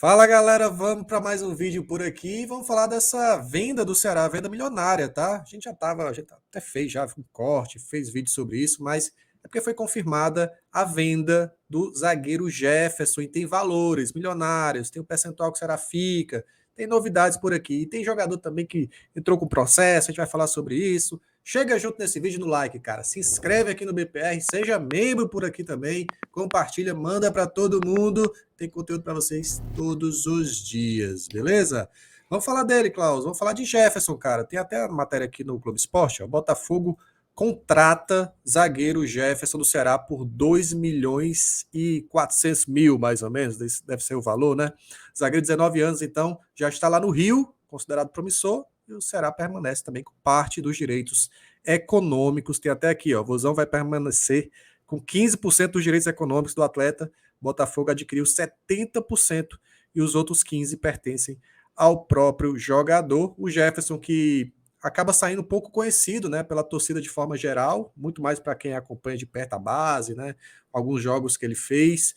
Fala galera, vamos para mais um vídeo por aqui e vamos falar dessa venda do Ceará, venda milionária, tá? A gente até fez já um corte, fez vídeo sobre isso, mas é porque foi confirmada a venda do zagueiro Jefferson e tem valores milionários, tem o percentual que o Ceará fica, tem novidades por aqui, e tem jogador também que entrou com processo, a gente vai falar sobre isso. Chega junto nesse vídeo no like, cara. Se inscreve aqui no BPR, seja membro por aqui também, compartilha, manda para todo mundo. Tem conteúdo para vocês todos os dias, beleza? Vamos falar dele, Klaus. Vamos falar de Jefferson, cara. Tem até a matéria aqui no Globo Esporte. Ó. Botafogo contrata zagueiro Jefferson do Ceará por 2 milhões e 400 mil, mais ou menos. Esse deve ser o valor, né? Zagueiro de 19 anos, então, já está lá no Rio, considerado promissor. E o Ceará permanece também com parte dos direitos econômicos. Tem até aqui, ó. O Vozão vai permanecer com 15% dos direitos econômicos do atleta. Botafogo adquiriu 70% e os outros 15% pertencem ao próprio jogador. O Jefferson, que acaba saindo pouco conhecido, né, pela torcida de forma geral, muito mais para quem acompanha de perto a base, né, alguns jogos que ele fez.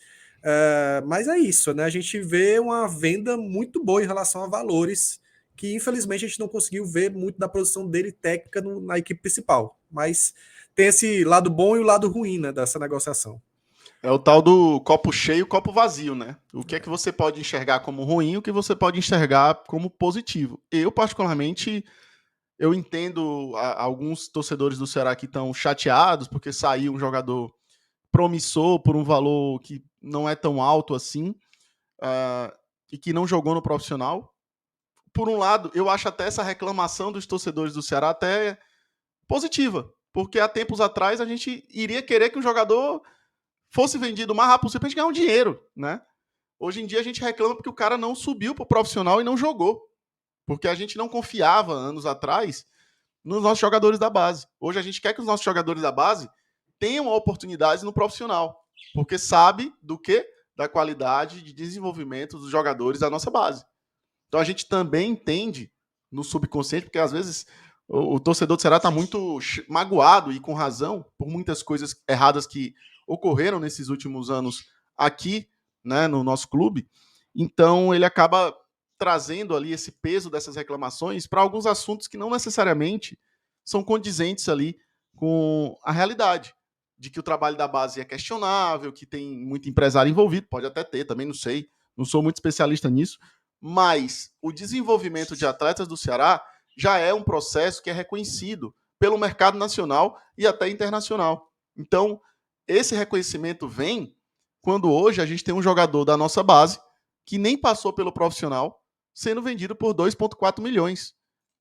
Mas é isso, né? A gente vê uma venda muito boa em relação a valores, que infelizmente a gente não conseguiu ver muito da produção dele técnica na equipe principal. Mas tem esse lado bom e o lado ruim, né, dessa negociação. É o tal do copo cheio, copo vazio, né? O que é que você pode enxergar como ruim, o que você pode enxergar como positivo. Eu, particularmente, eu entendo alguns torcedores do Ceará que estão chateados porque saiu um jogador promissor por um valor que não é tão alto assim, e que não jogou no profissional. Por um lado, eu acho até essa reclamação dos torcedores do Ceará até positiva, porque há tempos atrás a gente iria querer que o jogador fosse vendido o mais rápido possível para a gente ganhar um dinheiro, né? Hoje em dia a gente reclama porque o cara não subiu para o profissional e não jogou. Porque a gente não confiava anos atrás nos nossos jogadores da base. Hoje a gente quer que os nossos jogadores da base tenham oportunidades no profissional. Porque sabe do que? Da qualidade de desenvolvimento dos jogadores da nossa base. Então a gente também entende no subconsciente, porque às vezes o torcedor do Ceará está muito magoado e com razão por muitas coisas erradas que ocorreram nesses últimos anos aqui, né, no nosso clube. Então ele acaba trazendo ali esse peso dessas reclamações para alguns assuntos que não necessariamente são condizentes ali com a realidade, de que o trabalho da base é questionável, que tem muito empresário envolvido, pode até ter, também não sei, não sou muito especialista nisso, mas o desenvolvimento de atletas do Ceará já é um processo que é reconhecido pelo mercado nacional e até internacional. Então, esse reconhecimento vem quando hoje a gente tem um jogador da nossa base que nem passou pelo profissional sendo vendido por 2,4 milhões.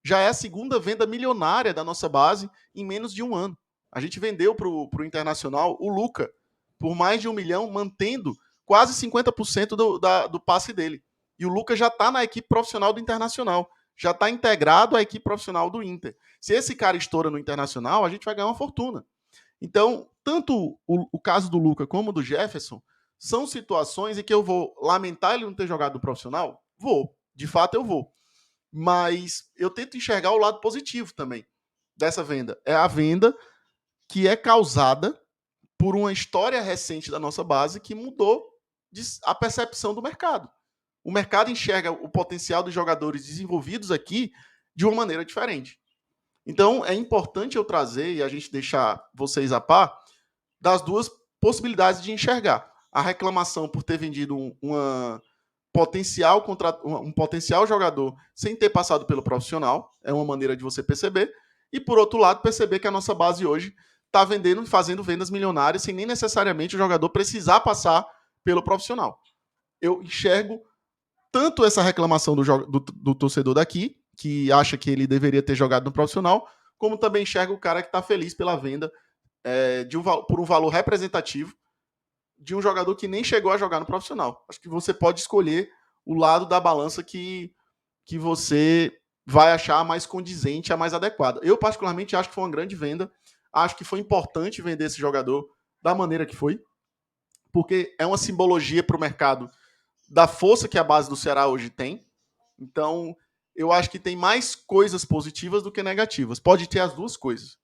Já é a segunda venda milionária da nossa base em menos de um ano. A gente vendeu para o Internacional o Luca por mais de 1 milhão, mantendo quase 50% do passe dele. E o Lucas já está na equipe profissional do Internacional. Já está integrado à equipe profissional do Inter. Se esse cara estoura no Internacional, a gente vai ganhar uma fortuna. Então, tanto o caso do Lucas como do Jefferson são situações em que eu vou lamentar ele não ter jogado no profissional? Vou. De fato, eu vou. Mas eu tento enxergar o lado positivo também dessa venda. É a venda que é causada por uma história recente da nossa base que mudou a percepção do mercado. O mercado enxerga o potencial dos jogadores desenvolvidos aqui de uma maneira diferente. Então, é importante eu trazer e a gente deixar vocês a par das duas possibilidades de enxergar. A reclamação por ter vendido um potencial jogador sem ter passado pelo profissional, é uma maneira de você perceber. E, por outro lado, perceber que a nossa base hoje está vendendo e fazendo vendas milionárias sem nem necessariamente o jogador precisar passar pelo profissional. Eu enxergo tanto essa reclamação do torcedor daqui, que acha que ele deveria ter jogado no profissional, como também enxerga o cara que está feliz pela venda por um valor representativo de um jogador que nem chegou a jogar no profissional. Acho que você pode escolher o lado da balança que você vai achar mais condizente, a mais adequada. Eu, particularmente, acho que foi uma grande venda. Acho que foi importante vender esse jogador da maneira que foi, porque é uma simbologia para o mercado da força que a base do Ceará hoje tem. Então, eu acho que tem mais coisas positivas do que negativas. Pode ter as duas coisas.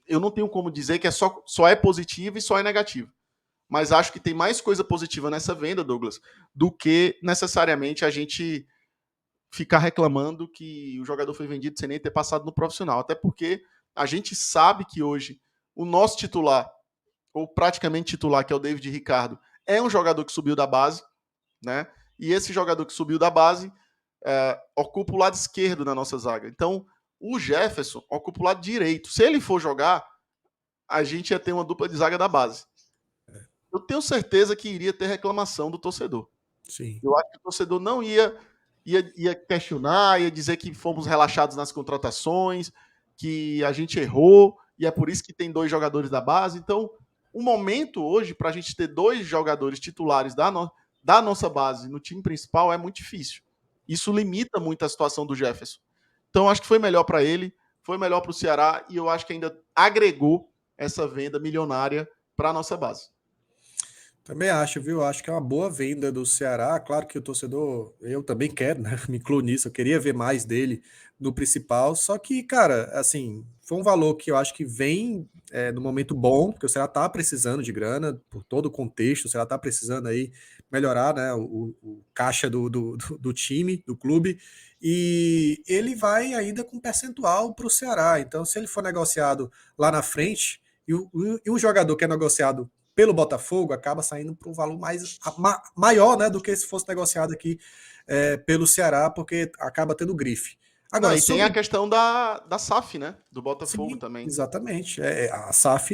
Eu não tenho como dizer que só é positivo e só é negativo. mas acho que tem mais coisa positiva nessa venda, Douglas, do que necessariamente a gente ficar reclamando que o jogador foi vendido sem nem ter passado no profissional. Até porque a gente sabe que hoje o nosso titular, ou praticamente titular, que é o David Ricardo, é um jogador que subiu da base, né? E esse jogador que subiu da base ocupa o lado esquerdo da nossa zaga. Então, o Jefferson ocupa o lado direito. Se ele for jogar, a gente ia ter uma dupla de zaga da base. Eu tenho certeza que iria ter reclamação do torcedor. Sim. Eu acho que o torcedor não ia questionar, ia dizer que fomos relaxados nas contratações, que a gente errou, e é por isso que tem 2 jogadores da base. Então, o momento hoje, para a gente ter 2 jogadores titulares da nossa base no time principal, é muito difícil. Isso limita muito a situação do Jefferson. Então, acho que foi melhor para ele, foi melhor para o Ceará, e eu acho que ainda agregou essa venda milionária para a nossa base. Também acho, viu? Acho que é uma boa venda do Ceará. Claro que o torcedor, eu também quero, né? Me incluo nisso. Eu queria ver mais dele no principal. Só que, cara, assim, foi um valor que eu acho que vem no momento bom, porque o Ceará tá precisando de grana, por todo o contexto. O Ceará tá precisando aí melhorar, né? O caixa do time, do clube. E ele vai ainda com percentual para o Ceará. Então, se ele for negociado lá na frente, e o jogador que é negociado pelo Botafogo acaba saindo por um valor maior, né, do que se fosse negociado aqui pelo Ceará, porque acaba tendo grife. Não, Agora, e tem a sobre. questão da SAF, né? Do Botafogo Sim, também. exatamente. A SAF,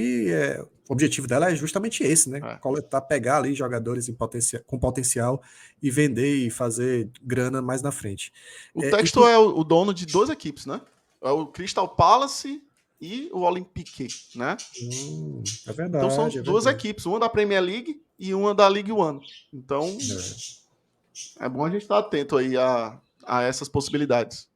o objetivo dela é justamente esse, né? É. Coletar, pegar ali jogadores com potencial e vender e fazer grana mais na frente. O É, Texto inclu- é o dono de 2 equipes, né? É o Crystal Palace e o Olympique, né? é Então são verdade, é 2 verdade. equipes, uma da Premier League e uma da League One. Então É. é bom a gente estar atento aí a essas possibilidades.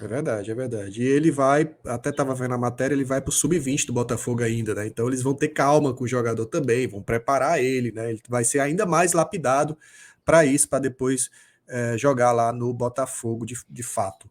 É verdade, é verdade. E ele vai, até estava vendo a matéria, ele vai para o sub-20 do Botafogo ainda, né? Então eles vão ter calma com o jogador também, vão preparar ele, né? Ele vai ser ainda mais lapidado para isso, para depois jogar lá no Botafogo de fato.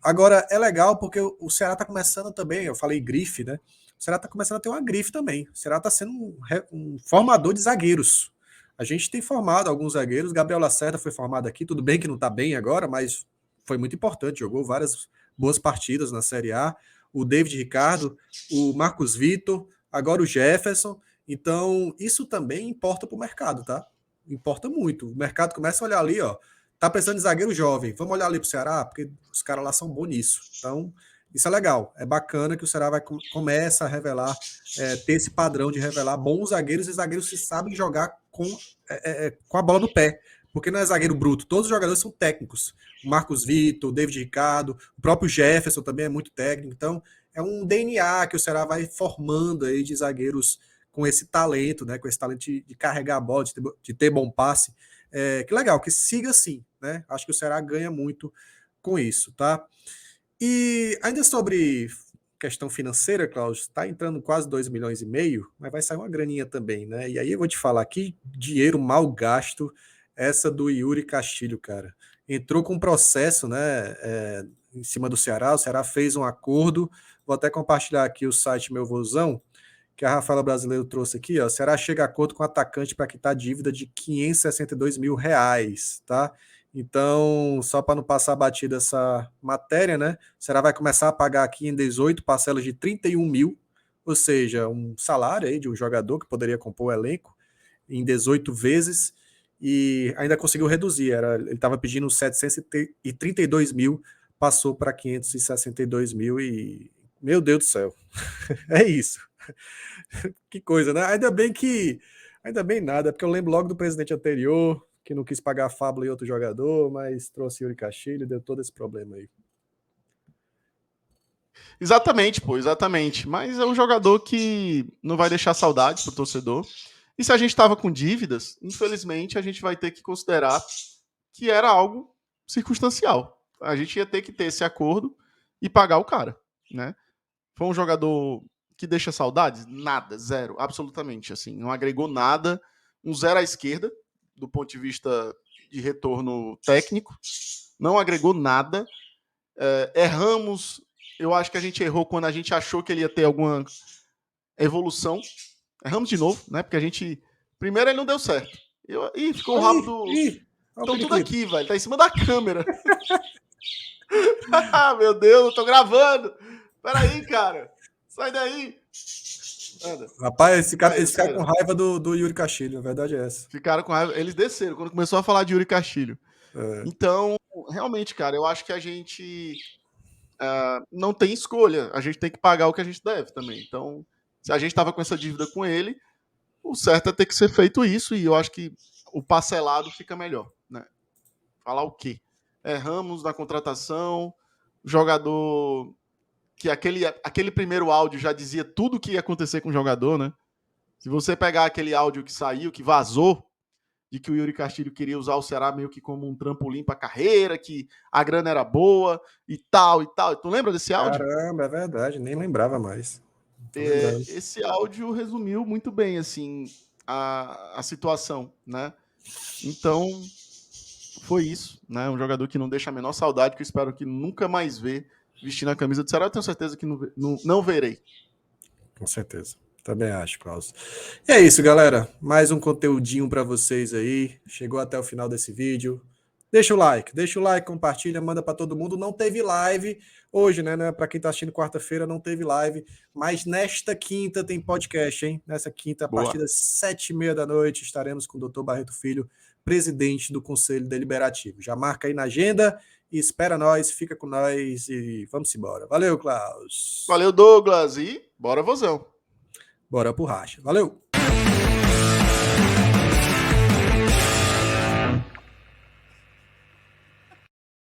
Agora, é legal porque o Ceará está começando também, eu falei grife, né? O Ceará está começando a ter uma grife também. O Ceará está sendo um formador de zagueiros. A gente tem formado alguns zagueiros, Gabriel Lacerda foi formado aqui, tudo bem que não está bem agora, mas foi muito importante, jogou várias boas partidas na Série A. O David Ricardo, o Marcos Vitor, agora o Jefferson. Então, isso também importa para o mercado, tá? Importa muito. O mercado começa a olhar ali, ó. Tá precisando de zagueiro jovem. Vamos olhar ali pro Ceará, porque os caras lá são bons nisso. Então, isso é legal. É bacana que o Ceará começa a revelar, ter esse padrão de revelar bons zagueiros e zagueiros que sabem jogar com a bola no pé. Porque não é zagueiro bruto, todos os jogadores são técnicos. O Marcos Vitor, o David Ricardo, o próprio Jefferson também é muito técnico. Então, é um DNA que o Ceará vai formando aí de zagueiros com esse talento, né? Com esse talento de carregar a bola, de ter bom passe. Que legal, que siga assim, né? Acho que o Ceará ganha muito com isso, tá? E ainda sobre questão financeira, Klaus, está entrando quase 2,5 milhões, mas vai sair uma graninha também, né? E aí eu vou te falar que dinheiro mal gasto, essa do Yuri Castilho, cara. Entrou com um processo, né, em cima do Ceará, o Ceará fez um acordo, vou até compartilhar aqui o site Meu Vozão, que a Rafaela Brasileiro trouxe aqui, ó. O Ceará chega a acordo com o atacante para quitar dívida de R$ 562 mil, tá? Então, só para não passar batida essa matéria, né? O Ceará vai começar a pagar aqui em 18 parcelas de 31 mil, ou seja, um salário aí de um jogador que poderia compor o elenco em 18 vezes e ainda conseguiu reduzir. Ele estava pedindo 732 mil, passou para 562 mil e, meu Deus do céu, é isso. Que coisa, né? Ainda bem nada, porque eu lembro logo do presidente anterior, que não quis pagar a fábula e outro jogador, mas trouxe Yuri Castilho e deu todo esse problema aí. Exatamente, pô, exatamente. Mas é um jogador que não vai deixar saudade pro torcedor. E se a gente estava com dívidas, infelizmente a gente vai ter que considerar que era algo circunstancial. A gente ia ter que ter esse acordo e pagar o cara, né? Foi um jogador que deixa saudades? Nada, zero, absolutamente. Assim, não agregou nada. Um zero à esquerda, do ponto de vista de retorno técnico. Não agregou nada. Erramos. Eu acho que a gente errou quando a gente achou que ele ia ter alguma evolução. Erramos de novo, né? Porque a gente Primeiro ele não deu certo. Ih, ficou o rabo do... Estão tudo aqui, velho. Tá em cima da câmera. Ah, meu Deus, eu tô gravando. Peraí, cara. Sai daí. Anda. Rapaz, esse cara com raiva do Yuri Castilho, a verdade é essa. Ficaram com raiva. Eles desceram quando começou a falar de Yuri Castilho. Então, realmente, cara, eu acho que a gente não tem escolha. A gente tem que pagar o que a gente deve também. Então, se a gente tava com essa dívida com ele, o certo é ter que ser feito isso, e eu acho que o parcelado fica melhor, né? Falar o quê? Erramos na contratação, jogador que aquele primeiro áudio já dizia tudo o que ia acontecer com o jogador, né? Se você pegar aquele áudio que saiu, que vazou, de que o Yuri Castilho queria usar o Ceará meio que como um trampolim para a carreira, que a grana era boa e tal e tal. Tu lembra desse áudio? Caramba, é verdade, nem lembrava mais. Esse áudio resumiu muito bem, assim, a situação, né? Então, foi isso, né? Um jogador que não deixa a menor saudade, que eu espero que nunca mais ver vestindo a camisa do Ceará. Eu tenho certeza que não verei. Com certeza. Também acho, Klaus. E é isso, galera. Mais um conteúdinho para vocês aí. Chegou até o final desse vídeo. Deixa o like, compartilha, manda para todo mundo. Não teve live hoje, né? Para quem tá assistindo quarta-feira, não teve live. Mas nesta quinta tem podcast, hein? Nessa quinta, a partir das 7h30 da noite, estaremos com o Dr. Barreto Filho, presidente do Conselho Deliberativo. Já marca aí na agenda e espera nós, fica com nós e vamos embora. Valeu, Klaus. Valeu, Douglas, e bora, vozão. Bora pro racha. Valeu!